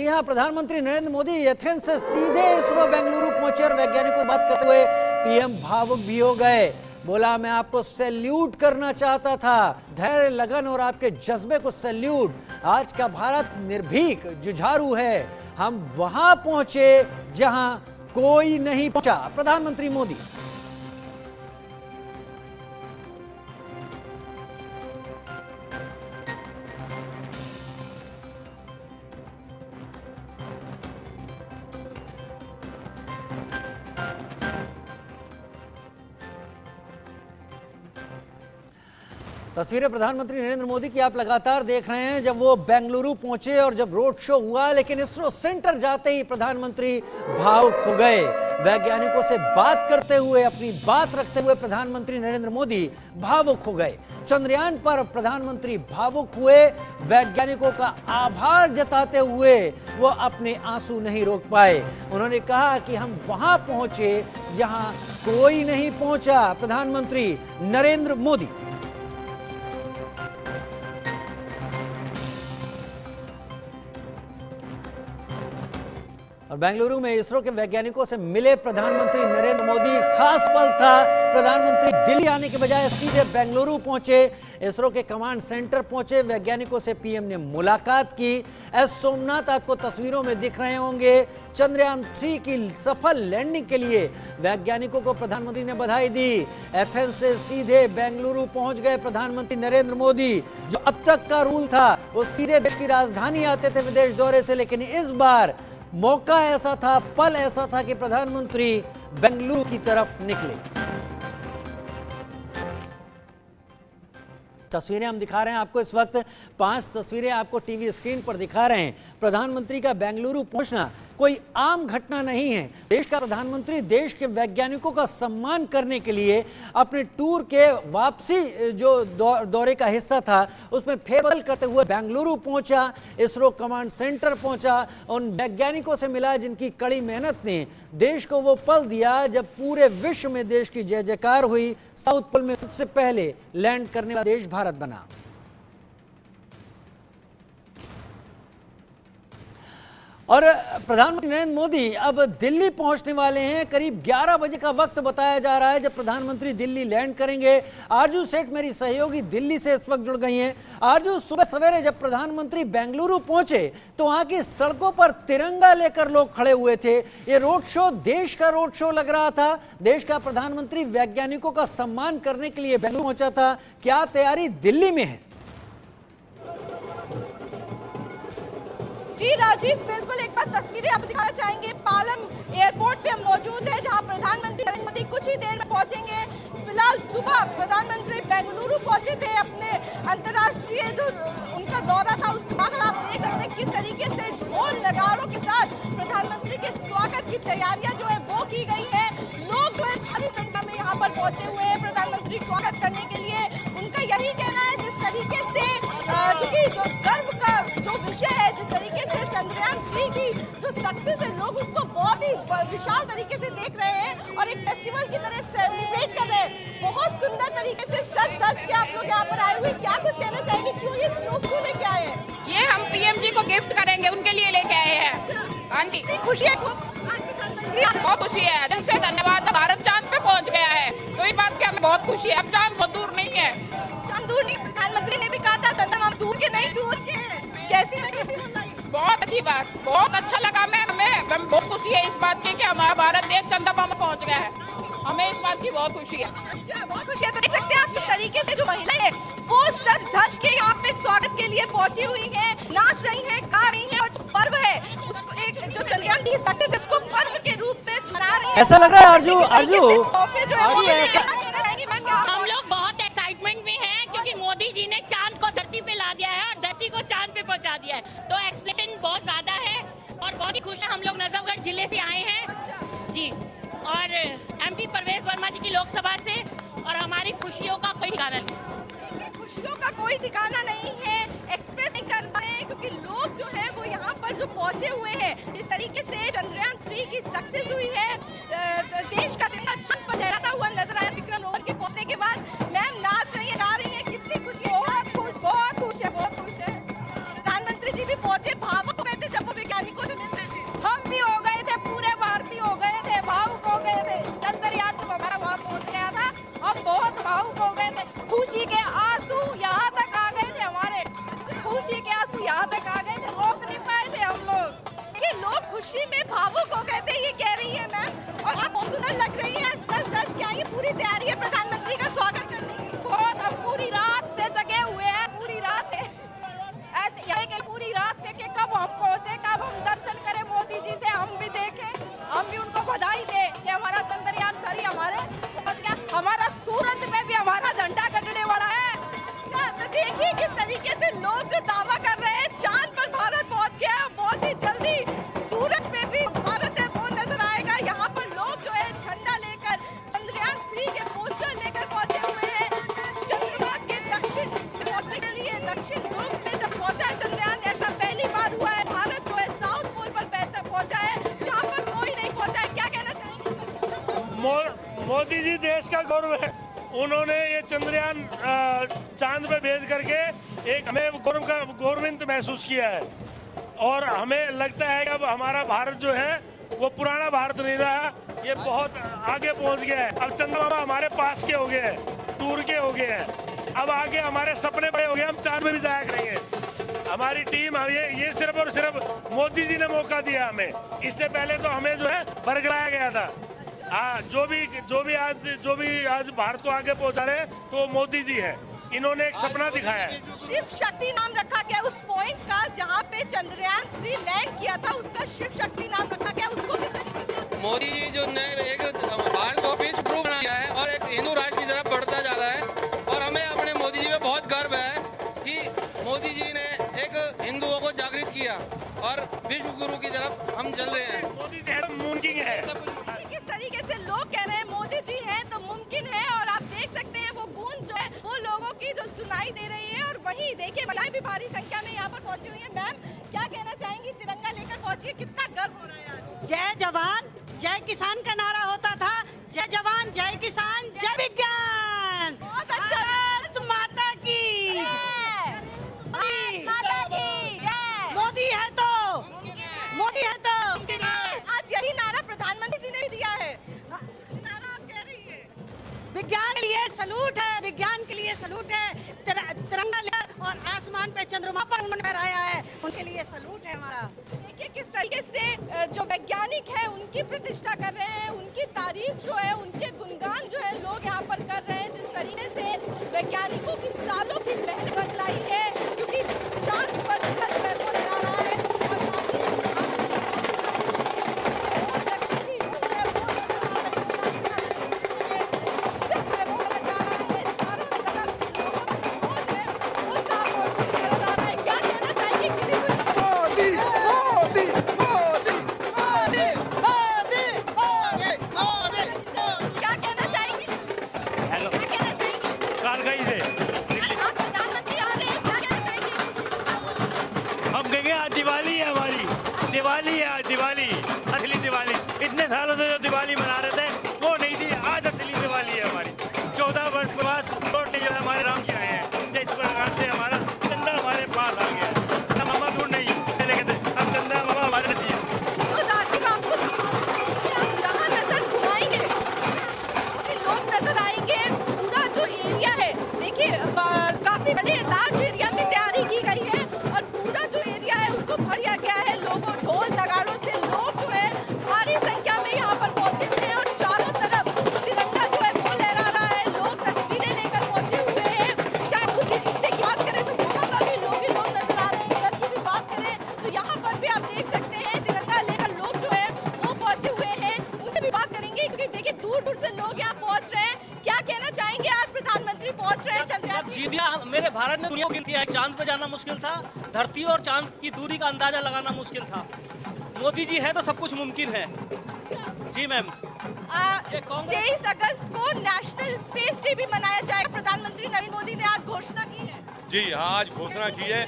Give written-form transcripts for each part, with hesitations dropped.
हां, प्रधानमंत्री नरेंद्र मोदी एथेंस से सीधे इसरो बेंगलुरु पहुंचे और वैज्ञानिकों से बात करते हुए पीएम भावुक भी हो गए। बोला, मैं आपको सैल्यूट करना चाहता था, धैर्य, लगन और आपके जज्बे को सैल्यूट। आज का भारत निर्भीक, जुझारू है। हम वहां पहुंचे जहां कोई नहीं पहुंचा। प्रधानमंत्री मोदी। तस्वीरें प्रधानमंत्री नरेंद्र मोदी की आप लगातार देख रहे हैं जब वो बेंगलुरु पहुंचे और जब रोड शो हुआ, लेकिन इसरो सेंटर जाते ही प्रधानमंत्री भावुक हो गए। वैज्ञानिकों से बात करते हुए, अपनी बात रखते हुए प्रधानमंत्री नरेंद्र मोदी भावुक हो गए। चंद्रयान पर प्रधानमंत्री भावुक हुए। वैज्ञानिकों का आभार जताते हुए वो अपने आंसू नहीं रोक पाए। उन्होंने कहा कि हम वहां पहुंचे जहां कोई नहीं पहुंचा। प्रधानमंत्री नरेंद्र मोदी। और बेंगलुरु में इसरो के वैज्ञानिकों से मिले प्रधानमंत्री नरेंद्र मोदी। खास पल था, प्रधानमंत्री दिल्ली आने के बजाय सीधे बेंगलुरु पहुंचे, इसरो के कमांड सेंटर पहुंचे। वैज्ञानिकों से पीएम ने मुलाकात की। एस सोमनाथ आपको तस्वीरों में दिख रहे होंगे। चंद्रयान 3 की सफल लैंडिंग के लिए वैज्ञानिकों को प्रधानमंत्री ने बधाई दी। एथेंस से सीधे बेंगलुरु पहुंच गए प्रधानमंत्री नरेंद्र मोदी। जो अब तक का रूल था, वो सीधे देश की राजधानी आते थे विदेश दौरे से, लेकिन इस बार मौका ऐसा था, पल ऐसा था कि प्रधानमंत्री बेंगलुरु की तरफ निकले। तस्वीरें हम दिखा रहे हैं आपको इस वक्त। 5 तस्वीरें आपको टीवी स्क्रीन पर दिखा रहे हैं। प्रधानमंत्री का बेंगलुरु पहुंचना कोई आम घटना नहीं है। देश का प्रधानमंत्री देश के वैज्ञानिकों का सम्मान करने के लिए अपने टूर के वापसी जो दौरे का हिस्सा था, उसमें फेरबदल करते हुए बेंगलुरु पहुंचा, इसरो कमांड सेंटर पहुंचा, उन वैज्ञानिकों से मिला जिनकी कड़ी मेहनत ने देश को वो पल दिया जब पूरे विश्व में देश की जय जयकार हुई। साउथ पोल में सबसे पहले लैंड करने वाला देश भारत बना। और प्रधानमंत्री नरेंद्र मोदी अब दिल्ली पहुंचने वाले हैं। करीब 11 बजे का वक्त बताया जा रहा है जब प्रधानमंत्री दिल्ली लैंड करेंगे। आरजू सेठ मेरी सहयोगी दिल्ली से इस वक्त जुड़ गई हैं। आरजू, सुबह सवेरे जब प्रधानमंत्री बेंगलुरु पहुंचे तो वहां की सड़कों पर तिरंगा लेकर लोग खड़े हुए थे। ये रोड शो देश का रोड शो लग रहा था। देश का प्रधानमंत्री वैज्ञानिकों का सम्मान करने के लिए बेंगलुरु पहुंचा था। क्या तैयारी दिल्ली में है? जी राजीव, बिल्कुल एक बार तस्वीरें आप दिखाना चाहेंगे। पालम एयरपोर्ट पे हम मौजूद हैं जहां प्रधानमंत्री नरेंद्र मोदी कुछ ही देर में पहुंचेंगे। फिलहाल सुबह प्रधानमंत्री बेंगलुरु पहुंचे थे अपने अंतर्राष्ट्रीय जो उनका दौरा था, उसके बाद आप देख सकते हैं किस तरीके से ढोल नगाड़ों के साथ प्रधानमंत्री के स्वागत की तैयारियां जो है वो की गई है। लोग जो है भारी संख्या में यहाँ पर पहुंचे हुए हैं प्रधानमंत्री स्वागत करने के लिए। उनका यही कहना है जिस तरीके से गर्व का जो विषय है, जिस तरीके से चंद्रयान 3 की जो सक्सेस है, लोग उसको बहुत ही विशाल तरीके से देख रहे हैं और एक फेस्टिवल की तरह सेलिब्रेट कर रहे हैं। बहुत सुंदर तरीके से सज के आप लोग यहाँ पर आए हुए, क्या कुछ कहना चाहेंगे? क्यों ये लोग क्यों लेके आए हैं? ये हम पीएम जी को गिफ्ट करेंगे, उनके लिए लेके आए हैं। हाँ जी, खुशी है, बहुत खुशी है। दिल से धन्यवाद। भारत चांद पे पहुँच गया है, तो इस बात की हमें बहुत खुशी है। अब चांद बहुत दूर नहीं है। दूर नहीं, प्रधानमंत्री ने भी कहा था कदम हम दूर के नहीं, दूर के हैं। कैसी लगी? बहुत अच्छी बात, बहुत अच्छा लगा। हमें बहुत खुशी है इस बात की कि हमारा भारत देश चंद्रमा में पहुंच गया है। हमें इस बात की बहुत खुशी है। बहुत खुशी है। तो देख सकते हैं आप किस तरीके से जो महिलाएं हैं वो सज धज के यहाँ पे स्वागत के लिए पहुंची हुई हैं, नाच रही हैं, गा रही हैं और जो पर्व है उसको एक जो चंद्रयान 3 सक्सेस है उसको पर्व के रूप में मना रही है। ऐसा लग रहा है आरजू हम लोग बहुत एक्साइटमेंट में हैं क्योंकि मोदी जी ने चांद को धरती पे ला दिया है और धरती को चांद पे पहुंचा दिया है, तो एक्सपेक्टेशन बहुत ज्यादा है और बहुत ही खुश है। हम लोग नजफगढ़ जिले से आए हैं जी, और एमपी परवेश वर्मा जी की लोकसभा से, और हमारी खुशियों का कोई ठिकाना नहीं। खुशियों का कोई ठिकाना नहीं है, एक्सप्रेस नहीं कर पा रहे हैं क्योंकि लोग जो है वो यहाँ पर जो पहुंचे हुए हैं, जिस तरीके से चंद्रयान 3 की सक्सेस हुई है, देश का तिरंगा छत पर लहराता हुआ नजर आया विक्रम रोवर के पहुंचने के बाद। मैम नाच रही है, गा रही है, कितनी खुशी है? बहुत खुश है, बहुत खुश है। प्रधानमंत्री जी भी पहुंचे, भावुक हो गए थे जब वो वैज्ञानिकों खुशी में भावुक हो गए थे, ये कह रही है मैम। और आप बहुत सुंदर लग रही है, सच सच। क्या ये पूरी तैयारी है प्रधानमंत्री का स्वागत करने की? बहुत, हम पूरी रात से जगे हुए हैं, पूरी रात से ऐसे कि पूरी रात से कि कब हम पहुंचे, कब हम दर्शन करें मोदी जी से, हम भी देखें, हम भी उनको बधाई दें कि हमारा चंद्रयान 3 हमारे पहुंच गया। हमारा सूरज में भी हमारा झंडा कटने वाला है। तो देखिए किस तरीके से लोग जो दावा कर रहे हैं चांद पर भारत पहुंच गया, बहुत ही जल्दी सूरज में भी भारत है वो नजर आएगा। यहाँ पर लोग जो है झंडा लेकर चंद्रयान 3 के पोस्टर लेकर पहुंचे हुए हैं। चंद्रमा के दक्षिण पहुंचने के लिए दक्षिण ध्रुव में जब पहुंचा है चंद्रयान, ऐसा पहली बार हुआ है। भारत जो है साउथ पोल पर पहुंचा है, जहाँ पर कोई नहीं पहुंचा है। क्या कहना चाहेंगे? मोदी जी देश का गौरव है। उन्होंने ये चंद्रयान चांद पे भेज करके एक हमें गौरवान्वित महसूस किया है। और हमें लगता है कि अब हमारा भारत जो है वो पुराना भारत नहीं रहा, ये बहुत आगे पहुंच गया है। अब चंद्रमा हमारे पास के हो गए हैं, दूर के हो गए हैं। अब आगे हमारे सपने बड़े हो गए, हम चांद में भी जाया करेंगे। हमारी टीम ये सिर्फ और सिर्फ मोदी जी ने मौका दिया हमें। इससे पहले तो हमें जो है बरगलाया गया था। हाँ, जो भी आज भारत को आगे पहुंचा रहे हैं तो मोदी जी हैं। इन्होंने एक सपना दिखाया है। शिव शक्ति नाम रखा गया उस पॉइंट का जहाँ पे चंद्रयान 3 लैंड किया था, उसका शिव शक्ति नाम रखा गया। उसको भी मोदी जी जो नए एक भारत को पीस प्रूफ बना दिया है और एक हिंदू राष्ट्र की तरफ बढ़ता जा रहा है। और हमें अपने मोदी जी पे बहुत गर्व है कि मोदी जी ने एक हिंदुओं को जागृत किया और विश्व गुरु की तरफ हम चल रहे हैं। मोदी जी है, मुमकिन है। किस तरीके से लोग कह रहे हैं मोदी जी हैं तो मुमकिन है। और आप देख सकते हैं वो गूंज जो है वो लोगों की जो सुनाई दे रही है। और वहीं देखिए महिलाएं भी भारी संख्या में यहाँ पर पहुंची हुई है। मैम क्या कहना चाहेंगी? तिरंगा लेकर पहुंची है, कितना गर्व हो रहा है यार। जय जवान जय किसान का नारा होता था। जय जवान जय किसान जय विज्ञान। बहुत अच्छा। भारत माता की माता की जय। मोदी है तो मोदी है तो आज यही नारा प्रधानमंत्री जी ने भी दिया है। नारा आप कह रही है विज्ञान के लिए सलूट है, विज्ञान के लिए सलूट है। तिरंगा ले और आसमान पे चंद्रमा पर उन्होंने फहराया है, उनके लिए सलूट है हमारा। देखिए किस तरीके से जो वैज्ञानिक है उनकी प्रतिष्ठा कर रहे हैं, उनकी तारीफ जो है, उनके गुणगान जो है लोग यहाँ पर कर रहे हैं। जिस तरीके से वैज्ञानिकों की सालों की मेहनत बतलाई है, क्योंकि चांद पर जो है वो लगा रहा है। क्या कहना चाहेंगे? हेलो, क्या कहना चाहेंगे? कारगिल से आज प्रधानमंत्री आ रहे हैं, क्या कहना चाहेंगे? हम कहेंगे आज दिवाली है हमारी। दिवाली है आज, दिवाली, असली दिवाली। इतने सालों से जो दिवाली मना रहे थे वो नहीं थी, आज असली दिवाली है हमारी। 14 वर्ष के बाद लौटने जो है हमारे राम जी आए हैं। जिस प्रकार से हमारा चंदा हमारे पास आ गया है। हम मामा दूर नहीं लेके थे, अब चंदा मामा हमारे नसीब। तो राजीव आपको जहाँ नजर घुमाएंगे लोग नजर आएंगे। पूरा जो एरिया है देखिए काफी बड़े लार्ज एरिया में तैयारी की गई है और पूरा जो एरिया है उसको भरिया गया है लोगों ढोल नगाड़ों से। लोग जो है भारी संख्या में यहाँ पर पहुंचे हुए हैं और चारों तरफ तिरंगा जो है वो लहरा रहा है। लोग तस्वीरें लेकर पहुंचे हुए हैं। चाहे बुद्ध जिससे की बात करें तो वहाँ पर भी लोग ही लोग नजर आ रहे हैं। इधर की भी बात करें तो यहाँ पर भी आप देख सकते हैं तिरंगा लेकर लोग जो है वो पहुंचे हुए हैं। उनसे भी बात करेंगे क्योंकि देखिए दूर दूर से लोग यहाँ पहुंच रहे हैं। क्या कहना चाहेंगे? आज प्रधानमंत्री पहुंच रहे हैं चंद्रयान। जी दिया मेरे भारत ने दुनिया को गिनती है। चांद पे जाना मुश्किल था, धरती और चांद की दूरी का अंदाजा लगाना मुश्किल था। मोदी जी है तो सब कुछ मुमकिन है। जी मैम, 23 अगस्त को नेशनल स्पेस डे भी मनाया जाएगा। प्रधानमंत्री नरेंद्र मोदी ने आज घोषणा की है। जी हाँ, आज घोषणा की है।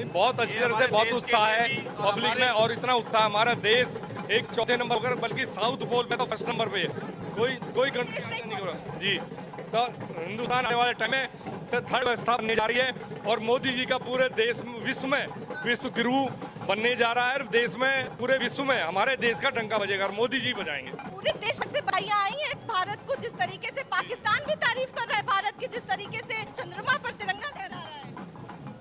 बहुत अच्छी तरह से बहुत उत्साह है पब्लिक में। और इतना उत्साह, हमारा देश एक चौथे नंबर पर, बल्कि साउथ पोल में तो फर्स्ट नंबर पे है। कोई कंट्री नहीं हो रहा जी। तो हिंदुस्तान आने वाले टाइम में थर्ड व्यवस्था बनने जा रही है और मोदी जी का पूरे देश विश्व में विश्व गुरु बनने जा रहा है। देश में पूरे विश्व में हमारे देश का डंका बजेगा और मोदी जी बजाएंगे। पूरे देश भर से बधाइयां आई हैं भारत को। जिस तरीके से पाकिस्तान भी तारीफ कर रहा है भारत की, जिस तरीके से चंद्रमा पर तिरंगा लहरा रहा है।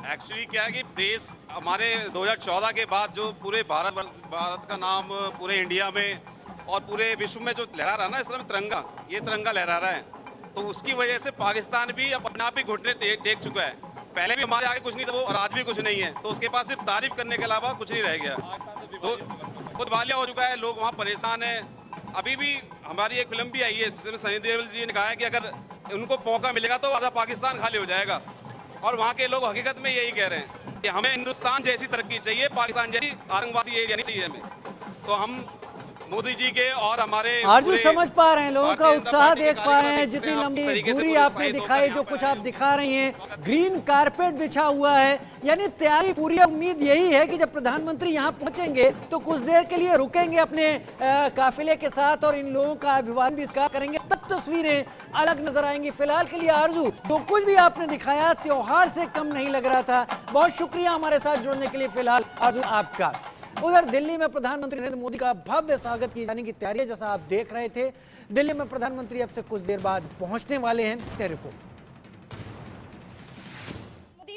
एक्चुअली क्या है कि देश हमारे 2014 के बाद जो पूरे भारत का नाम पूरे इंडिया में और पूरे विश्व में जो लहरा रहा है ना, इस तरह ये तिरंगा लहरा रहा है, तो उसकी वजह से पाकिस्तान भी अपने आप ही घुटने टेक चुका है। पहले भी हमारे आगे कुछ नहीं था वो, और आज भी कुछ नहीं है, तो उसके पास सिर्फ तारीफ करने के अलावा कुछ नहीं रह गया। तो खुद वालिया हो चुका है, लोग वहाँ परेशान हैं। अभी भी हमारी एक फिल्म भी आई है जिसमें सनी देओल जी ने कहा है कि अगर उनको मौका मिलेगा तो आधा पाकिस्तान खाली हो जाएगा, और वहाँ के लोग हकीकत में यही कह रहे हैं कि हमें हिंदुस्तान जैसी तरक्की चाहिए, पाकिस्तान जैसी आतंकवादी एरिया नहीं चाहिए हमें। तो हम मोदी जी के और हमारे आरजू समझ पा रहे हैं, लोगों का उत्साह देख पा रहे हैं, जितनी लंबी दूरी आपने दिखाई, जो कुछ आप दिखा रही हैं, ग्रीन कारपेट बिछा हुआ है, यानी तैयारी पूरी। उम्मीद यही है कि जब प्रधानमंत्री यहाँ पहुंचेंगे तो कुछ देर के लिए रुकेंगे अपने काफिले के साथ और इन लोगों का अभिवादन भी करेंगे, तब तस्वीरें अलग नजर आएंगी। फिलहाल के लिए आरजू, जो कुछ भी आपने दिखाया त्योहार से कम नहीं लग रहा था। बहुत शुक्रिया हमारे साथ जुड़ने के लिए फिलहाल आरजू आपका। उधर दिल्ली में प्रधानमंत्री नरेंद्र मोदी का भव्य स्वागत की जाने की तैयारी, जैसा आप देख रहे थे, दिल्ली में प्रधानमंत्री अब से कुछ देर बाद पहुंचने वाले हैं। रिपोर्ट।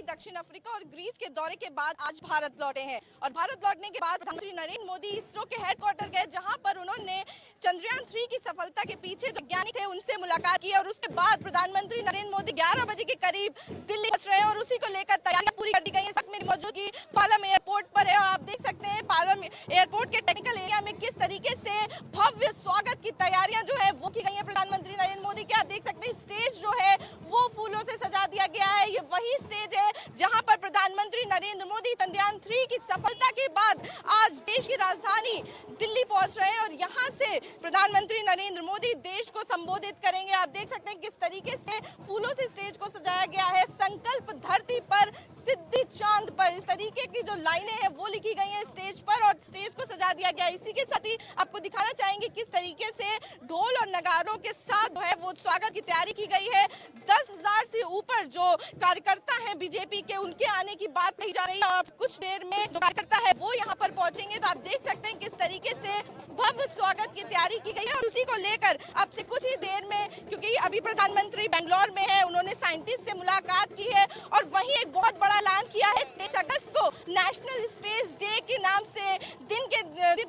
दक्षिण अफ्रीका और ग्रीस के दौरे के बाद आज भारत लौटे हैं, और भारत लौटने के बाद प्रधानमंत्री नरेंद्र मोदी इसरो के हेडक्वार्टर गए, जहां पर उन्होंने चंद्रयान 3 की सफलता के पीछे जो वैज्ञानिक थे उनसे मुलाकात की, और उसके बाद प्रधानमंत्री नरेंद्र मोदी 11 बजे के करीब दिल्ली पहुंच रहे हैं, और उसी को लेकर तैयारियां पूरी कर दी गई हैं। सब मेरी मौजूदगी पालम एयरपोर्ट पर है, और आप देख सकते हैं पालम एयरपोर्ट के टेक्निकल एरिया में किस तरीके से भव्य स्वागत की तैयारियां जो है वो की गई है प्रधानमंत्री नरेंद्र मोदी के। आप देख सकते हैं स्टेज जो है वो फूलों से सजा दिया गया है। ये वही स्टेज है जहां पर प्रधानमंत्री नरेंद्र मोदी चंद्रयान 3 की सफलता के बाद आज देश की राजधानी दिल्ली पहुंच रहे हैं, और यहां से प्रधानमंत्री नरेंद्र मोदी देश को संबोधित करेंगे। आप देख सकते हैं किस तरीके से फूलों से स्टेज को सजाया गया है। संकल्प धरती पर, सिद्धि चांद पर, इस तरीके की जो लाइनें हैं वो लिखी गई हैं स्टेज पर, और स्टेज को सजा दिया गया। इसी के साथ ही आपको दिखाना चाहेंगे किस तरीके से ढोल और नगारों के साथ जो है वो स्वागत की तैयारी की गई है। 10,000 से ऊपर जो कार्यकर्ता हैं बीजेपी के, उनके आने की बात कही जा रही है, और कुछ देर में जो कार्यकर्ता है वो यहाँ पर पहुंचेंगे। तो आप देख सकते हैं किस तरीके से भव्य स्वागत की तैयारी की गई है, और उसी को लेकर अब से कुछ ही देर में, क्योंकि अभी प्रधानमंत्री बेंगलोर में है, उन्होंने साइंटिस्ट से मुलाकात की है, और वहीं एक बहुत बड़ा ऐलान किया है। 23 अगस्त को नेशनल स्पेस डे के नाम से दिन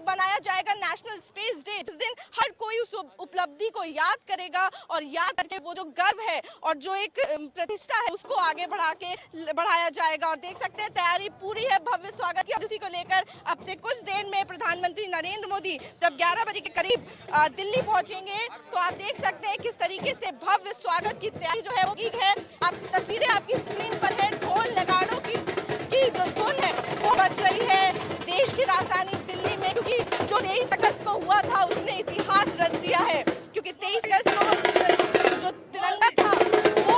बनाया जाएगा, नेशनल स्पेस डे। इस दिन हर कोई उस उपलब्धि को याद करेगा, और याद करके वो जो गर्व है और जो एक प्रतिष्ठा है उसको आगे बढ़ाया जाएगा। और देख सकते हैं तैयारी पूरी है भव्य स्वागत की, और उसी को लेकर अब से कुछ देर में प्रधानमंत्री नरेंद्र मोदी जब 11 बजे के करीब दिल्ली पहुंचेंगे, तो आप देख सकते हैं किस तरीके से भव्य स्वागत की तैयारी जो है वो की है। आप तस्वीरें आपकी स्क्रीन पर है, ढोल नगाड़ों की जो धुन है वो बज रही है देश की राजधानी दिल्ली में, क्योंकि जो 23 अगस्त को हुआ था उसने इतिहास रच दिया है। क्योंकि 23 अगस्त को जो तिरंगा था वो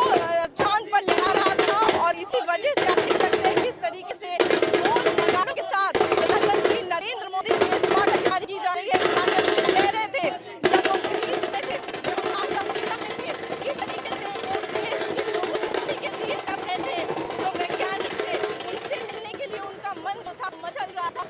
चांद पर लहरा रहा था, और इसी वजह से आप देख सकते हैं किस तरीके से ढोल नगाड़ों के साथ प्रधानमंत्री नरेंद्र मोदी की स्वागत की जा रही है। प्रधानमंत्री कह रहे थे जब वो ग्रीस में थे, जब साउथ अफ्रीका में थे, किस तरीके से वो देश की लोगों के लिए तब रहे थे, जो वैज्ञानिक थे उनसे मिलने के लिए उनका मन जो था मचल रहा था,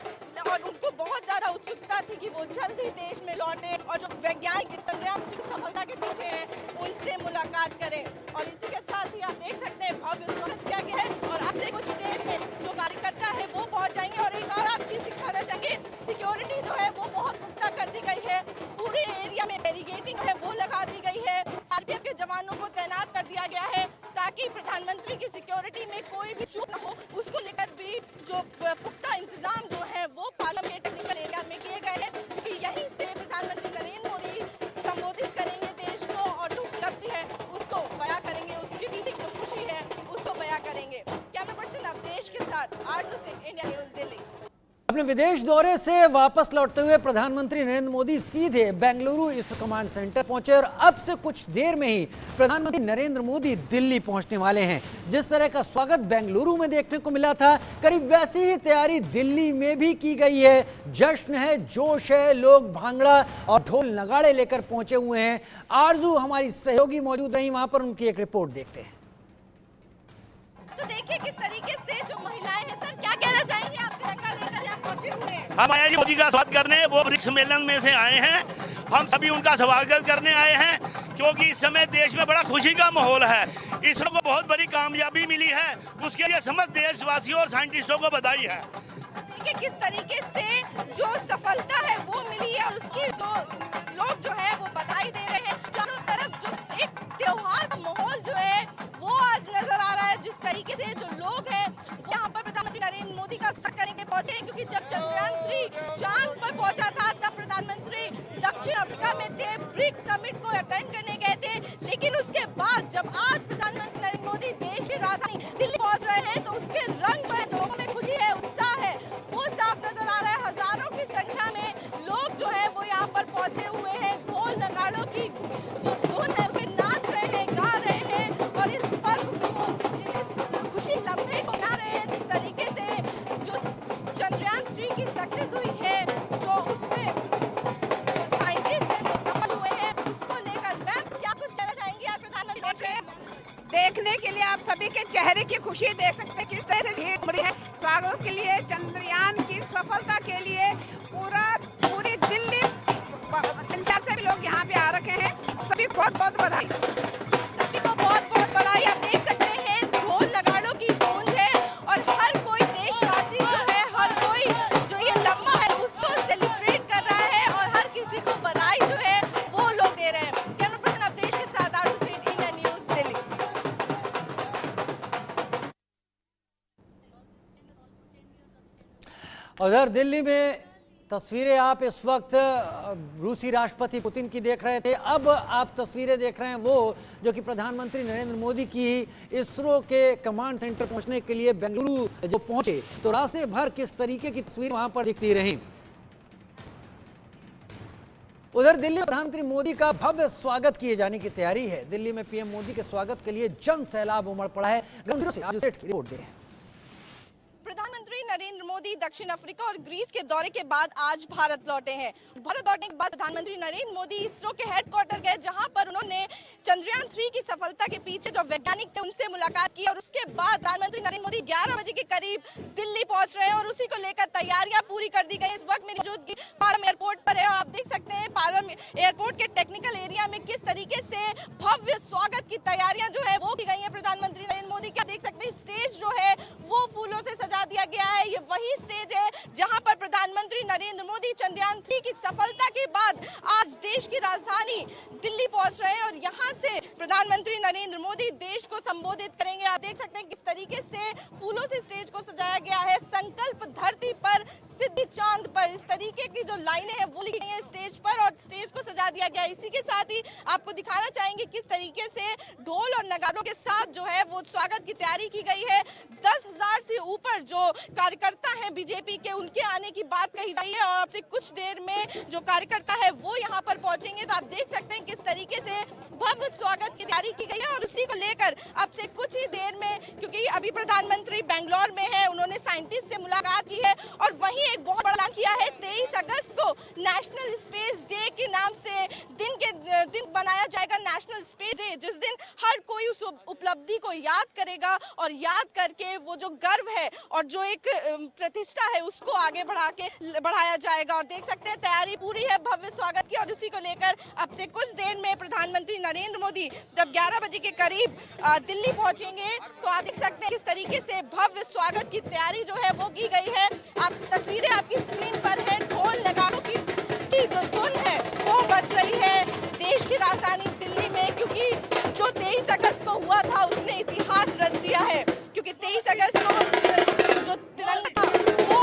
और उनको बहुत ज्यादा उत्सुकता थी कि वो जल्द ही देश में लौटे, और जो वैज्ञानिक चंद्रयान 3 की सफलता के पीछे हैं उनसे मुलाकात करें। और इसी के साथ ही आप देख सकते हैं भव्य स्वागत किया गया है, और अब से कुछ देर में जो कार्यकर्ता है वो पहुंच जाएंगे। और एक और आप चीज दिखाना चाहेंगे, सिक्योरिटी जो है वो बहुत पुख्ता कर दी गई है, पूरे एरिया में बैरिकेडिंग है वो लगा दी गई है, सीआरपीएफ के जवानों को तैनात कर दिया गया है, ताकि प्रधानमंत्री की सिक्योरिटी में कोई भी चूक न हो। उसको लेकर भी जो पुख्ता इंतजाम जो है वो पालम के टेक्निकल एरिया में किए गए हैं, क्योंकि यहीं से प्रधानमंत्री नरेंद्र मोदी संबोधित करेंगे देश को, और जो उपलब्धि है उसको बयां करेंगे, उसकी भी जो खुशी है उसको बयां करेंगे। कैमरा पर्सन अवधेश के साथ आरजू से, इंडिया न्यूज दिल्ली। अपने विदेश दौरे से वापस लौटते हुए प्रधानमंत्री नरेंद्र मोदी सीधे बेंगलुरु इस कमांड सेंटर पहुंचे, और अब से कुछ देर में ही प्रधानमंत्री नरेंद्र मोदी दिल्ली पहुंचने वाले हैं। जिस तरह का स्वागत बेंगलुरु में देखने को मिला था, करीब वैसी ही तैयारी दिल्ली में भी की गई है। जश्न है, जोश है, लोग भांगड़ा और ढोल नगाड़े लेकर पहुंचे हुए हैं। आरजू हमारी सहयोगी मौजूद रही वहां पर, उनकी एक रिपोर्ट देखते हैं। तो देखिए किस तरीके से जो महिलाएं हैं, सर क्या कहना चाहेंगे आप तिरंगा लेकर यहाँ पहुंचे हुए हैं? हम आया जी मोदी का स्वागत करने, वो ब्रिक्स सम्मेलन में से आए हैं, हम सभी उनका स्वागत करने आए हैं, क्योंकि इस समय देश में बड़ा खुशी का माहौल है। इसरो को बहुत बड़ी कामयाबी मिली है, उसके लिए समस्त देशवासियों और साइंटिस्टों को बधाई है। देखिए किस तरीके से जो सफलता है वो मिली है और उसकी जो लोग जो है वो बधाई दे रहे हैं। चारों तरफ जो एक त्योहार का माहौल जो है वो आज नजर आ रहा है। जिस तरीके से जो लोग हैं वो यहाँ पर प्रधानमंत्री नरेंद्र मोदी का स्वागत करने के पहुंचे हैं, क्योंकि जब चंद्रयान 3 चांद पर पहुंचा था तब प्रधानमंत्री दक्षिण अफ्रीका में थे, ब्रिक्स समिट को अटेंड करने गए थे। लेकिन उसके बाद जब आज प्रधानमंत्री नरेंद्र मोदी देश की राजधानी दिल्ली पहुंच रहे हैं तो उसके रंग जो है, लोगों में खुशी है, उत्साह है, वो साफ नजर आ रहा है। हजारों की संख्या में लोग जो है वो यहाँ पर पहुंचे हुए हैं। ढोल नगाड़ों की जो धुन है उसमें नाच रहे हैं, गा रहे हैं और इस पर्व को, इस खुशी लम्हे को मना रहे हैं। जिस तरीके से जो चंद्रयान 3 की सक्सेस हुई है, जो उसमें जो साइंटिस्ट हैं वो सफल हुए हैं, उसको लेकर मैम क्या कुछ कहना चाहेंगी आज प्रधानमंत्री? देखने के लिए आप सभी के चेहरे की खुशी देख सकते हैं, किस तरह से भीड़ उमड़ी है स्वागत के लिए। चंद्रयान की सफलता के लिए पूरी दिल्ली संसार से भी लोग यहाँ पे आ रखे हैं। सभी बहुत बहुत बधाई। सभी को बहुत बहुत बधाई। आप देख सकते हैं ढोल नगाड़ों की गूंज है और हर कोई देशवासी जो है, हर कोई जो ये लम्हा है उसको सेलिब्रेट कर रहा है और हर किसी को बधाई जो है वो लोग दे रहे हैं। कैमरा पर्सन अवधेश के साथ आरु सेठ, इंडिया न्यूज, दिल्ली। उधर दिल्ली में तस्वीरें आप इस वक्त रूसी राष्ट्रपति पुतिन की देख रहे थे। अब आप तस्वीरें देख रहे हैं वो जो कि प्रधानमंत्री नरेंद्र मोदी की इसरो के कमांड सेंटर पहुंचने के लिए बेंगलुरु जो पहुंचे तो रास्ते भर किस तरीके की तस्वीर वहां पर दिखती रही। उधर दिल्ली में प्रधानमंत्री मोदी का भव्य स्वागत किए जाने की तैयारी है। दिल्ली में पीएम मोदी के स्वागत के लिए जन सैलाब उमड़ पड़ा है। ग्राउंड से आज की रिपोर्ट दे रहे हैं। प्रधानमंत्री नरेंद्र मोदी दक्षिण अफ्रीका और ग्रीस के दौरे के बाद आज भारत लौटे हैं। भारत लौटने के बाद प्रधानमंत्री नरेंद्र मोदी इसरो के हेडक्वार्टर गए, जहां पर उन्होंने चंद्रयान 3 की सफलता के पीछे जो वैज्ञानिक थे उनसे मुलाकात की और उसके बाद प्रधानमंत्री नरेंद्र मोदी 11 बजे के करीब दिल्ली पहुंच रहे हैं और उसी को लेकर तैयारियां पूरी कर दी गई। इस वक्त मेरी मौजूदगी पालम एयरपोर्ट पर है और आप देख सकते हैं पालम एयरपोर्ट के टेक्निकल एरिया में किस तरीके से भव्य स्वागत की तैयारियां जो है वो की गई है प्रधानमंत्री नरेंद्र मोदी की। देख सकते हैं स्टेज जो है वो फूलों से सजा दिया गया है। ये वही स्टेज है जहां पर प्रधानमंत्री नरेंद्र मोदी चंद्रयान 3 की सफलता के बाद आज देश की राजधानी दिल्ली पहुंच रहे हैं और यहां से प्रधानमंत्री नरेंद्र मोदी देश को संबोधित करेंगे। आप देख सकते हैं किस तरीके से फूलों से स्टेज को सजाया गया है। संकल्प धरती पर, सिद्धि चांद पर, इस तरीके की जो लाइनें हैं वो लिखी गई हैं स्टेज पर और स्टेज को सजा दिया गया है। इसी के साथ ही आपको दिखाना चाहेंगे किस तरीके से ढोल और नगाड़ों के साथ जो है वो स्वागत की तैयारी की गई है। 10,000 से ऊपर जो कार्यकर्ता हैं बीजेपी के, उनके आने की बात कही गई है और अब से कुछ देर में जो कार्यकर्ता है वो यहाँ पर पहुंचेंगे। तो आप देख सकते हैं किस तरीके से भव्य स्वागत की तैयारी की गई है और उसी को लेकर अब से कुछ ही देर में, क्योंकि अभी प्रधानमंत्री बेंगलोर में है, उन्होंने साइंटिस्ट से मुलाकात की है और वहीं एक बहुत बड़ा ऐलान किया है। 23 अगस्त को नेशनल स्पेस डे के नाम से दिन बनाया जाएगा, नेशनल स्पेस डे, जिस दिन हर कोई उस उपलब्धि को याद करेगा और याद करके वो जो गर्व है और जो एक प्रतिष्ठा है उसको आगे बढ़ाया जाएगा। और देख सकते हैं तैयारी पूरी है भव्य स्वागत की और उसी को लेकर अब से कुछ देर में प्रधानमंत्री नरेंद्र मोदी जब 11 बजे के करीब दिल्ली पहुंचेंगे तो आप देख सकते हैं किस तरीके से भव्य स्वागत की तैयारी जो है वो की गई है। आप तस्वीरें आपकी स्क्रीन पर है, ढोल नगाड़ों की जो धुन है वो बज रही है देश की राजधानी दिल्ली में, क्योंकि जो 23 अगस्त को हुआ था उसने इतिहास रच दिया है। क्योंकि 23 अगस्त को जो तिरंगा वो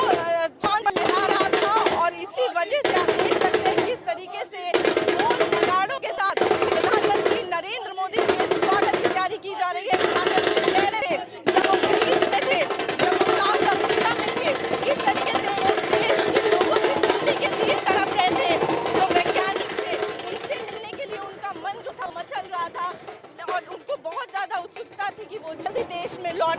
चांद पर लहरा रहा था और इसी वजह से आप देख सकते हैं किस तरीके से ढोल नगाड़ों के साथ प्रधानमंत्री नरेंद्र मोदी के स्वागत की तैयारी की जा रही है। प्रधानमंत्री कह रहे थे जब वो ग्रीस में थे, जब वो साउथ अफ्रीका में थे, किस तरीके से वो देश के लोगों से मिलने के लिए तड़प रहे थे। जो वैज्ञानिक थे उनसे मिलने के लिए उनका मन जो था मचल रहा था और उनको बहुत ज्यादा उत्सुकता थी कि वो जल्दी देश में लौट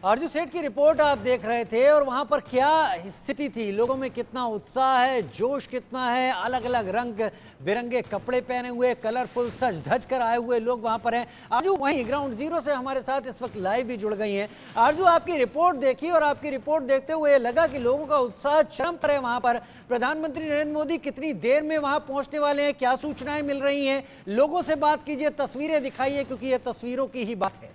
आरजू सेठ की रिपोर्ट आप देख रहे थे और वहां पर क्या स्थिति थी, लोगों में कितना उत्साह है, जोश कितना है, अलग अलग रंग बिरंगे कपड़े पहने हुए, कलरफुल सज धज कर आए हुए लोग वहां पर हैं। आरजू वहीं ग्राउंड जीरो से हमारे साथ इस वक्त लाइव भी जुड़ गई हैं। आरजू, आपकी रिपोर्ट देखी और आपकी रिपोर्ट देखते हुए लगा कि लोगों का उत्साह चरम पर है। वहां पर प्रधानमंत्री नरेंद्र मोदी कितनी देर में वहां पहुंचने वाले हैं, क्या सूचनाएं मिल रही हैं? लोगों से बात कीजिए, तस्वीरें दिखाइए, क्योंकि ये तस्वीरों की ही बात है।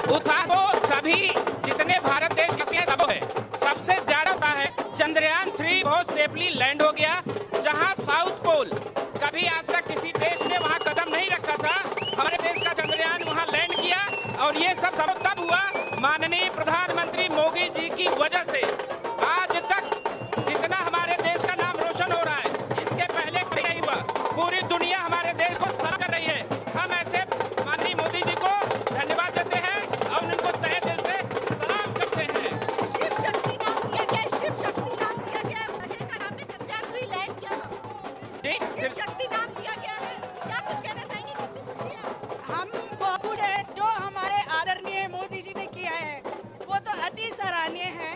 उत्साह तो सभी जितने भारत देश के सब है। सबसे ज्यादा उत्साह है चंद्रयान 3 बहुत सेफली लैंड हो गया। जहां साउथ पोल कभी आज तक किसी देश ने वहां कदम नहीं रखा था, हमारे देश का चंद्रयान वहां लैंड किया। और ये सब तब हुआ माननीय प्रधानमंत्री मोदी जी की वजह से। आज तक जितना हमारे देश का नाम रोशन हो रहा है, इसके पहले कभी नहीं हुआ। पूरी दुनिया हमारे देश को सलाम कर रही है। हम ऐसे माननीय मोदी जी को धन्यवाद देते हैं और उनको तहे दिल से सलाम करते हैं। शिव शक्ति नाम दिया गया, शिव शक्ति नाम दिया गया है। चंद्रयान 3 लैंड किया था, शिव शक्ति नाम दिया गया है। क्या कुछ कहना चाहेंगे? कितनी खुशी है। हम बहुत है जो हमारे आदरणीय मोदी जी ने किया है, वो तो अति सराहनीय है।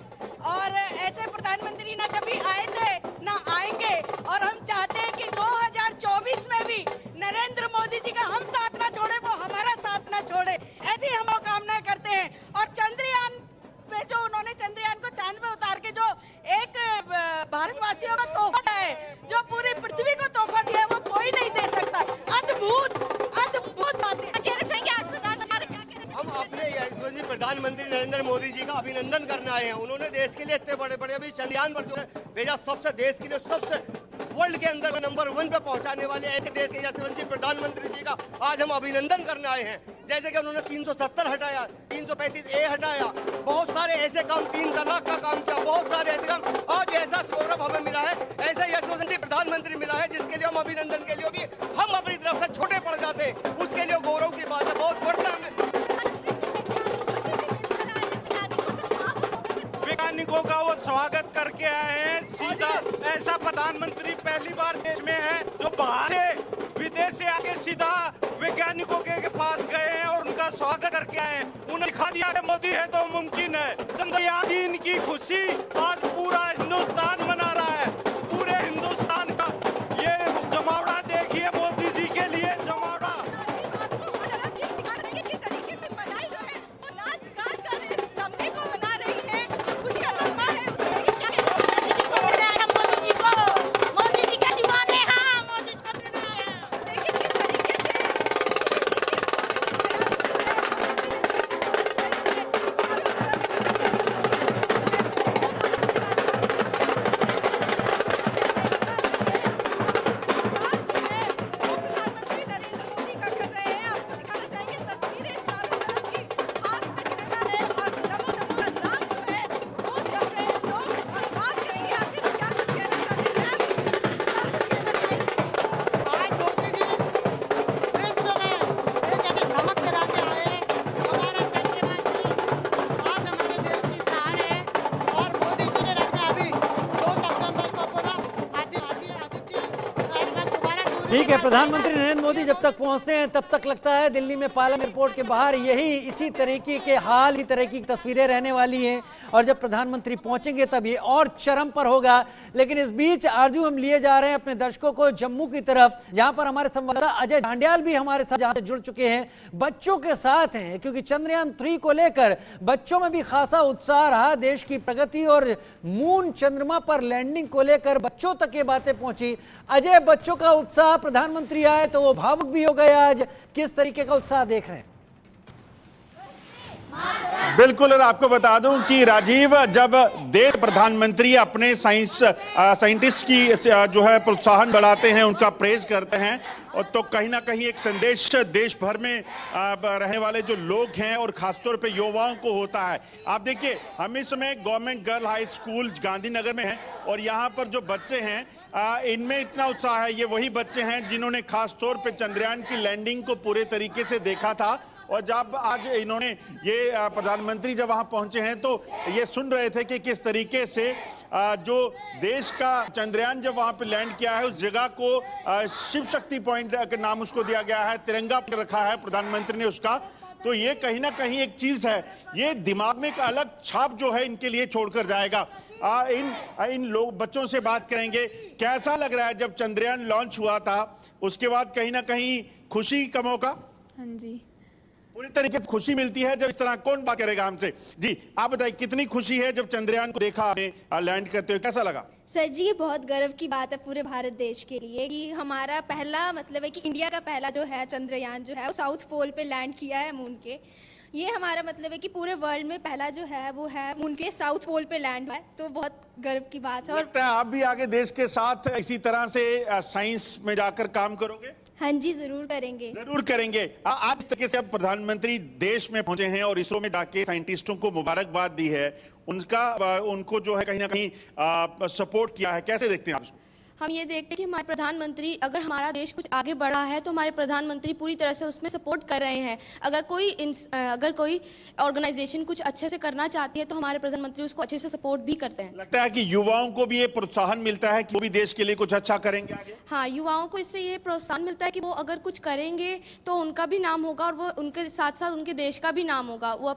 और ऐसे प्रधानमंत्री ना कभी आए थे ना आएंगे। और हम चाहते हैं कि 2024 में भी नरेंद्र मोदी जी का हम साथ ना छोड़े, वो हमारा साथ ना छोड़े, ऐसी हम कामना करते हैं। और चंद्रयान पे जो उन्होंने चंद्रयान को चांद पे उतार के जो एक भारतवासियों का तोहफा है, जो पूरी पृथ्वी को तोहफा दिया है, वो कोई नहीं दे सकता। अद्भुत अद्भुत बातें। कहना चाहेंगे आज प्रधानमंत्री हम अपने यशस्वी प्रधानमंत्री नरेंद्र मोदी जी का अभिनंदन करने आए हैं। उन्होंने देश के लिए इतने बड़े बड़े अभी चंद्रयान पर जो है भेजा, सबसे देश के लिए सबसे वर्ल्ड के अंदर नंबर 1 पे पहुंचाने वाले ऐसे देश के यशस्वी प्रधानमंत्री जी का आज हम अभिनंदन करने आए हैं। जैसे कि उन्होंने 370 हटाया, 335A हटाया, बहुत सारे ऐसे काम, 3 तलाक का काम किया, बहुत सारे ऐसे काम। आज ऐसा गौरव हमें मिला है, ऐसे यशस्वी प्रधानमंत्री मिला है, जिसके लिए हम अभिनंदन के लिए भी हम अपनी तरफ से छोटे पड़ जाते हैं। उसके लिए गौरव की बात है, बहुत बढ़ता है। वैज्ञानिकों का वो स्वागत करके आए हैं सीधा। ऐसा प्रधानमंत्री पहली बार देश में है जो बाहर से विदेश से आके सीधा वैज्ञानिकों के पास गए हैं और उनका स्वागत करके आए हैं। उन्हें दिखा दिया कि मोदी है तो मुमकिन है। चंद्रयान 3 की खुशी आज पूरा हिंदुस्तान मना रहा है। पूरे हिंदुस्तान का ये जमावड़ा देखिए, मोदी जी के लिए जमावड़ा। ठीक है, प्रधानमंत्री नरेंद्र मोदी जब तक पहुंचते हैं तब तक लगता है दिल्ली में पार्लियामेंट एयरपोर्ट के बाहर इसी तरीके के हाल, इसी तरह की तस्वीरें रहने वाली हैं। और जब प्रधानमंत्री पहुंचेंगे तब ये और चरम पर होगा। लेकिन इस बीच आरजू हम लिए जा रहे हैं अपने दर्शकों को जम्मू की तरफ, जहां पर हमारे संवाददाता अजय ढांडियाल भी हमारे साथ जहां से जुड़ चुके हैं, बच्चों के साथ हैं, क्योंकि चंद्रयान 3 को लेकर बच्चों में भी खासा उत्साह रहा। देश की प्रगति और मून चंद्रमा पर लैंडिंग को लेकर बच्चों तक ये बातें पहुंची। अजय, बच्चों का उत्साह, प्रधानमंत्री आए तो वो भावुक भी हो गए, आज किस तरीके का उत्साह देख रहे हैं? बिल्कुल, और आपको बता दूं कि राजीव, जब देश प्रधानमंत्री अपने साइंटिस्ट की जो है प्रोत्साहन बढ़ाते हैं, उनका प्रेज करते हैं, और तो कहीं ना कहीं एक संदेश देश भर में रहने वाले जो लोग हैं और खासतौर पे युवाओं को होता है। आप देखिए, हम इस समय government girl high school Gandhinagar में हैं, और यहाँ पर जो बच्चे हैं इनमें इतना उत्साह है। ये वही बच्चे हैं जिन्होंने खासतौर पे चंद्रयान की लैंडिंग को पूरे तरीके से देखा था, और जब आज इन्होंने ये प्रधानमंत्री जब वहां पहुंचे हैं तो ये सुन रहे थे कि किस तरीके से जो देश का चंद्रयान जब वहां पे लैंड किया है, उस जगह को शिव शक्ति पॉइंट के नाम उसको दिया गया है, तिरंगा रखा है प्रधानमंत्री ने उसका। तो ये कहीं ना कहीं एक चीज है, ये दिमाग में एक अलग छाप जो है इनके लिए छोड़कर जाएगा। इन लोग बच्चों से बात करेंगे, कैसा लग रहा है जब चंद्रयान लॉन्च हुआ था, उसके बाद कहीं ना कहीं खुशी का मौका? हाँ जी, पूरी तरीके से खुशी मिलती है जब इस तरह। कौन बात करेगा हमसे? जी आप बताइए, कितनी खुशी है जब चंद्रयान को देखा आपने लैंड करते हुए, कैसा लगा? सर जी, ये बहुत गर्व की बात है पूरे भारत देश के लिए कि हमारा पहला मतलब है कि इंडिया का पहला जो है चंद्रयान जो है वो साउथ पोल पे लैंड किया है मून के। ये हमारा मतलब है कि पूरे वर्ल्ड में पहला जो है वो है मून के साउथ पोल पे लैंड हुआ है, तो बहुत गर्व की बात है। और आप भी आगे देश के साथ इसी तरह से साइंस में जाकर काम करोगे? हाँ जी, जरूर करेंगे, जरूर करेंगे। आज तरीके से अब प्रधानमंत्री देश में पहुंचे हैं और इसरो में जाके साइंटिस्टों को मुबारकबाद दी है, उनको जो है कहीं ना कहीं सपोर्ट किया है, कैसे देखते हैं आप इसको? हम ये देखते हैं कि हमारे प्रधानमंत्री, अगर हमारा देश कुछ आगे बढ़ा है तो हमारे प्रधानमंत्री पूरी तरह से उसमें सपोर्ट कर रहे हैं। अगर कोई ऑर्गेनाइजेशन कुछ अच्छे से करना चाहती है तो हमारे प्रधानमंत्री उसको अच्छे से सपोर्ट भी करते हैं। लगता है कि युवाओं को भी ये प्रोत्साहन मिलता है कि वो भी देश के लिए कुछ अच्छा करेंगे आगे? हाँ, युवाओं को इससे ये प्रोत्साहन मिलता है कि वो अगर कुछ करेंगे तो उनका भी नाम होगा, और वो उनके साथ साथ उनके देश का भी नाम होगा। वो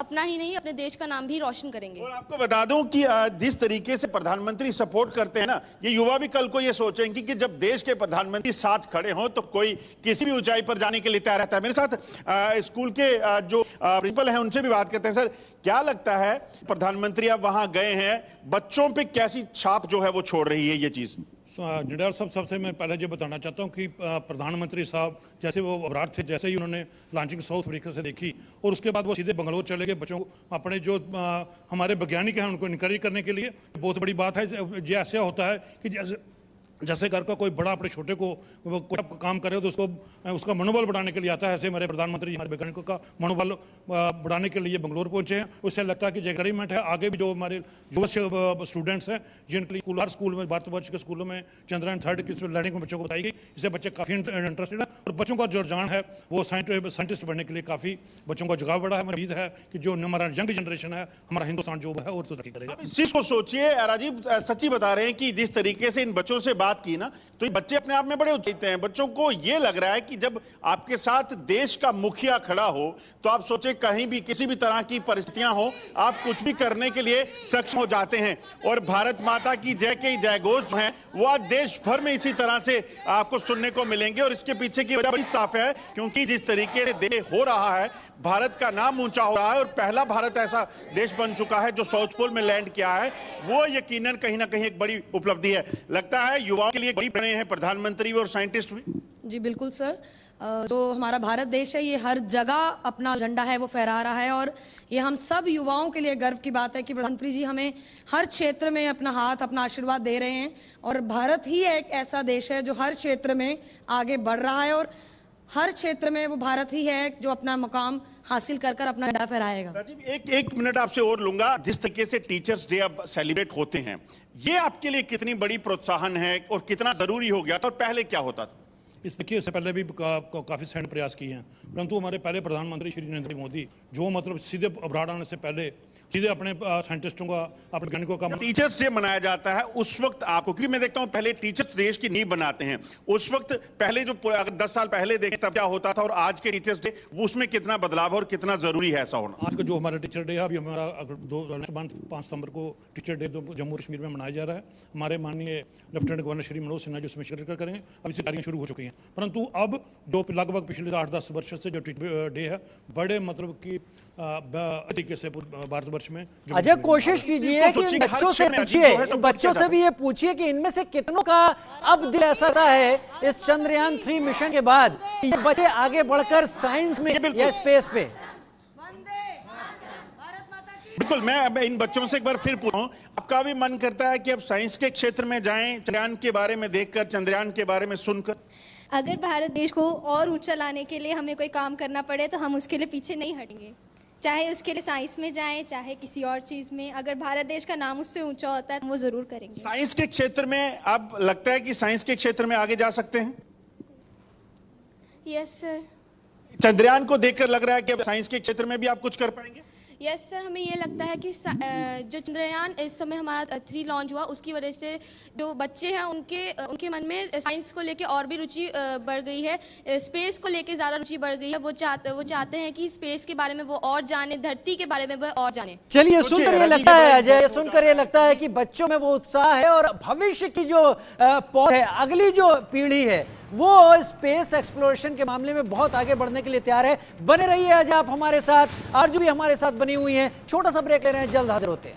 अपना ही नहीं, अपने देश का नाम भी रोशन करेंगे। और आपको बता दूं कि जिस तरीके से प्रधानमंत्री सपोर्ट करते हैं ना, ये युवा भी कल को ये सोचेंगे कि जब देश के प्रधानमंत्री साथ खड़े हों तो कोई किसी भी ऊंचाई पर जाने के लिए तैयार रहता है। मेरे साथ स्कूल के जो प्रिंसिपल हैं उनसे भी बात करते हैं। सर, क्या लगता है प्रधानमंत्री अब वहां गए हैं, बच्चों पे कैसी छाप जो है वो छोड़ रही है ये चीज? निडाल साहब, सबसे मैं पहले ये बताना चाहता हूँ कि प्रधानमंत्री साहब जैसे वो अबरार थे, जैसे ही उन्होंने लॉन्चिंग साउथ अफ्रीका से देखी और उसके बाद वो सीधे बंगलोर चले गए बच्चों अपने जो हमारे वैज्ञानिक हैं उनको इनकरेज करने के लिए। बहुत बड़ी बात है। ये ऐसा होता है कि जैसे घर का कोई बड़ा अपने छोटे को कोई काम करे तो उसका मनोबल बढ़ाने के लिए आता है। ऐसे हमारे प्रधानमंत्री हमारे वैज्ञानिकों का मनोबल बढ़ाने के लिए बंगलोर पहुंचे हैं। उससे लगता है कि जो एग्रीमेंट है, आगे भी जो हमारे युवा स्टूडेंट्स हैं जिनके लिए हर स्कूल में, भारतवर्ष के स्कूलों में चंद्रयान 3 की लैंडिंग में बच्चों को बताई गई। इससे बच्चे काफ़ी इंटरेस्टेड है और बच्चों का जो रुझान है वो साइंटिस्ट बनने के लिए काफ़ी बच्चों का जुगाव बढ़ा है। मैं उम्मीद है कि जो हमारा यंग जनरेशन है, हमारा हिंदुस्तान जो है और तरक्की करेगा। इस चीज को सोचिए राजीव, सच्ची बता रहे हैं कि जिस तरीके से इन बच्चों से बात की ना, तो ये बच्चे अपने आप में बड़े उत्साहित हैं। बच्चों को ये लग रहा है कि जब आपके साथ देश का मुखिया खड़ा हो तो आप सोचे कहीं भी किसी भी तरह की परिस्थितियां हो, आप कुछ भी करने के लिए सक्षम हो जाते हैं। और भारत माता की जय के जयघोष हैं वो आज देश भर में इसी तरह से आपको सुनने को मिलेंगे। और इसके पीछे की वजह बड़ी साफ है, क्योंकि जिस तरीके से देश हो रहा है, भारत का नाम ऊंचा हो रहा है और पहला भारत ऐसा देश बन चुका है जो साउथ पोल में लैंड किया है, वो यकीनन कहीं ना कहीं एक बड़ी उपलब्धि है। लगता है युवाओं के लिए बड़ी बने हैं प्रधानमंत्री और साइंटिस्ट भी। जी बिल्कुल सर, जो हमारा भारत देश है ये हर जगह अपना झंडा है वो फहरा रहा है, और ये हम सब युवाओं के लिए गर्व की बात है कि प्रधानमंत्री जी हमें हर क्षेत्र में अपना हाथ, अपना आशीर्वाद दे रहे हैं। और भारत ही एक ऐसा देश है जो हर क्षेत्र में आगे बढ़ रहा है, और हर क्षेत्र में वो भारत ही है जो अपना मुकाम हासिल कर अपना झंडा फहराएगा। राजीव, एक मिनट आपसे और लूंगा। जिस तरीके से टीचर्स डे अब सेलिब्रेट होते हैं, ये आपके लिए कितनी बड़ी प्रोत्साहन है और कितना जरूरी हो गया था, और पहले क्या होता था? इस देखिए, इससे पहले भी काफ़ी सैन्य प्रयास किए हैं, परंतु हमारे पहले प्रधानमंत्री श्री नरेंद्र मोदी जो मतलब सीधे अब्राड आने से पहले सीधे अपने साइंटिस्टों का, अपने वैज्ञानिकों का। टीचर्स डे मनाया जाता है उस वक्त आपको, क्योंकि मैं देखता हूं पहले टीचर्स देश की नींव बनाते हैं, उस वक्त पहले जो अगर 10 साल पहले देखें तब क्या होता था और आज के टीचर्स डे, उसमें कितना बदलाव है और कितना जरूरी है ऐसा होना? आज का जो हमारा टीचर डे है, अभी हमारा 5 सितंबर को टीचर डे जम्मू कश्मीर में मनाया जा रहा है। हमारे माननीय लेफ्टिनेंट गवर्नर श्री मनोज सिन्हा जो इसमें शिरकत करेंगे। अभी से तैयारियां शुरू हो चुकी हैं, परंतु अब जो लगभग पिछले 8-10 वर्ष से जो टीचर डे है, बड़े मतलब की तरीके से भारतवर्ष में। अजय, कोशिश कीजिए कि बच्चों से पूछिए, बच्चों से भी ये पूछिए कि इनमें से कितनों का अब दिल ऐसा रहा है इस चंद्रयान 3 मिशन के बाद कि ये बच्चे आगे बढ़कर साइंस में या स्पेस पे। बिल्कुल, मैं इन बच्चों से एक बार फिर पूछूं, आपका भी मन करता है कि अब साइंस के क्षेत्र में जाएं, चंद्रयान के बारे में देखकर, चंद्रयान के बारे में सुनकर? अगर भारत देश को और ऊंचा लाने के लिए हमें कोई काम करना पड़े तो हम उसके लिए पीछे नहीं हटेंगे, चाहे उसके लिए साइंस में जाएं, चाहे किसी और चीज में। अगर भारत देश का नाम उससे ऊंचा होता है तो वो जरूर करेंगे। साइंस के क्षेत्र में अब लगता है कि साइंस के क्षेत्र में आगे जा सकते हैं? Yes sir. चंद्रयान को देखकर लग रहा है कि अब साइंस के क्षेत्र में भी आप कुछ कर पाएंगे? यस सर, हमें ये लगता है कि जो चंद्रयान इस समय हमारा 3 लॉन्च हुआ, उसकी वजह से जो बच्चे हैं उनके मन में साइंस को लेके और भी रुचि बढ़ गई है, स्पेस को लेके ज़्यादा रुचि बढ़ गई है। वो चाहते हैं कि स्पेस के बारे में वो और जाने, धरती के बारे में वो और जाने। चलिए, सुनकर ये लगता है अजय, सुनकर ये लगता है कि बच्चों में वो उत्साह है और भविष्य की जो पौध है, अगली जो पीढ़ी है, वो स्पेस एक्सप्लोरेशन के मामले में बहुत आगे बढ़ने के लिए तैयार है। बने रहिए अजय आप हमारे साथ, आरजू भी हमारे साथ बनी हुई हैं। छोटा सा ब्रेक ले रहे हैं, जल्द हाजिर होते हैं।